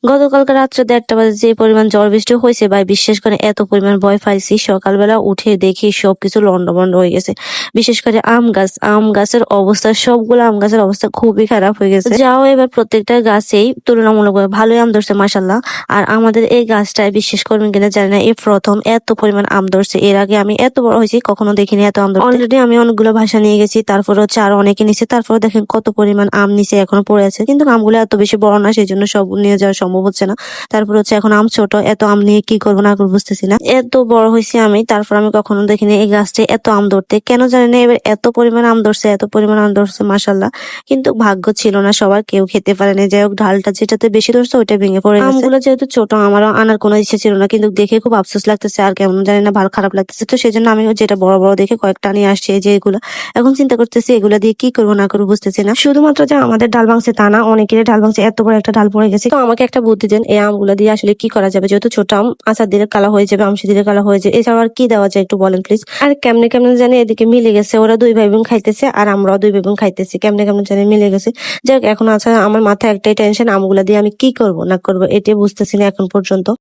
গতকালকে রাত্রে ১:৩০ বাজে যে পরিমাণ ঝড় বৃষ্টি হয়েছে ভাই বিশ্বাস করে এত পরিমাণ ভয় পাইছি। সকালবেলা উঠে দেখি সবকিছু লন্ডভন্ড হয়ে গেছে। বিশেষ করে আম গাছের অবস্থা, সবগুলো আম গাছের অবস্থা খুবই খারাপ হয়ে গেছে। যাও এবার প্রত্যেকটা গাছেই তুলনামূলকভাবে ভালোই আম ধরছে মাশাআল্লাহ। আর আমাদের এই গাছটায় বিশ্বাস করবেন কিনা জানি না, এই প্রথম এত পরিমাণ আম ধরছে। এর আগে আমি এত বড় হয়েছি কখনো দেখিনি এত আম ধরতে। অলরেডি আমি অনেকগুলো বাসা নিয়ে গেছি, তারপর হচ্ছে আরো অনেকে নিছে, তারপর দেখেন কত পরিমাণ আম নিচে এখনো পড়ে আছে। কিন্তু আমগুলো এত বেশি বড় না, সেই জন্য সব নিয়ে যাওয়া সম্ভব হচ্ছে না। তারপর হচ্ছে এখন আম ছোট, এত আম নিয়ে কি করবো না করবো বুঝতেছি না। এত বড় হয়েছি আমি, তারপর আমি কখনো দেখিনি এই গাছটায় এত আম ধরতে। কেন জানি না এবার এত পরিমাণ আম ধরছে, এত পরিমাণ আম ধরছে মাশাআল্লাহ। কিন্তু ভাগ্য ছিল না সবার, কেউ খেতে পারেনি। যাই হোক ঢালটা যেটাতে বেশি ধরছে ওইটা ভেঙে পড়ে গেছে। আমগুলো যেহেতু ছোট, আমারও আনার কোনো ইচ্ছে ছিল না, কিন্তু দেখে খুব আফসোস লাগতেছে আর কেমন জানি না ভালো খারাপ লাগতেছে। তো সেজন্য আমি যেটা বড় বড় দেখে কয়েকটা নিয়ে আসছি, এই যে এগুলো। এখন চিন্তা করতেছি এগুলা দিয়ে কি করবো না করবো বুঝতেছি না। শুধুমাত্র যে আমাদের ডাল ভাঙছে তা না, অনেকের ডাল ভাঙছে, এত বড় একটা ডাল পড়ে গেছে। তো আমাকে একটা বুদ্ধি দেন, এই আমগুলা দিয়ে আসলে কি করা যাবে? যেহেতু ছোট আম, আচার দিলে কালা হয়ে যাবে, আমসি দিলে কালা হয়ে যাবে, এছাড়া আর কি দেওয়া যায় একটু বলেন প্লিজ। আর কেমনে কেমনে জানি এদিকে মিলে গেছে, ওরা দুই ভাই বোন খাইতেছে আর আমরাও দুই ভাই বোন খাইতেছি, কেমনে কেমনে জানি মিলে গেছে। যাই হোক এখন আচ্ছা, আমার মাথায় একটাই টেনশন, আমগুলা দিয়ে আমি কি করবো না করবো এটাই বুঝতেছি না এখন পর্যন্ত।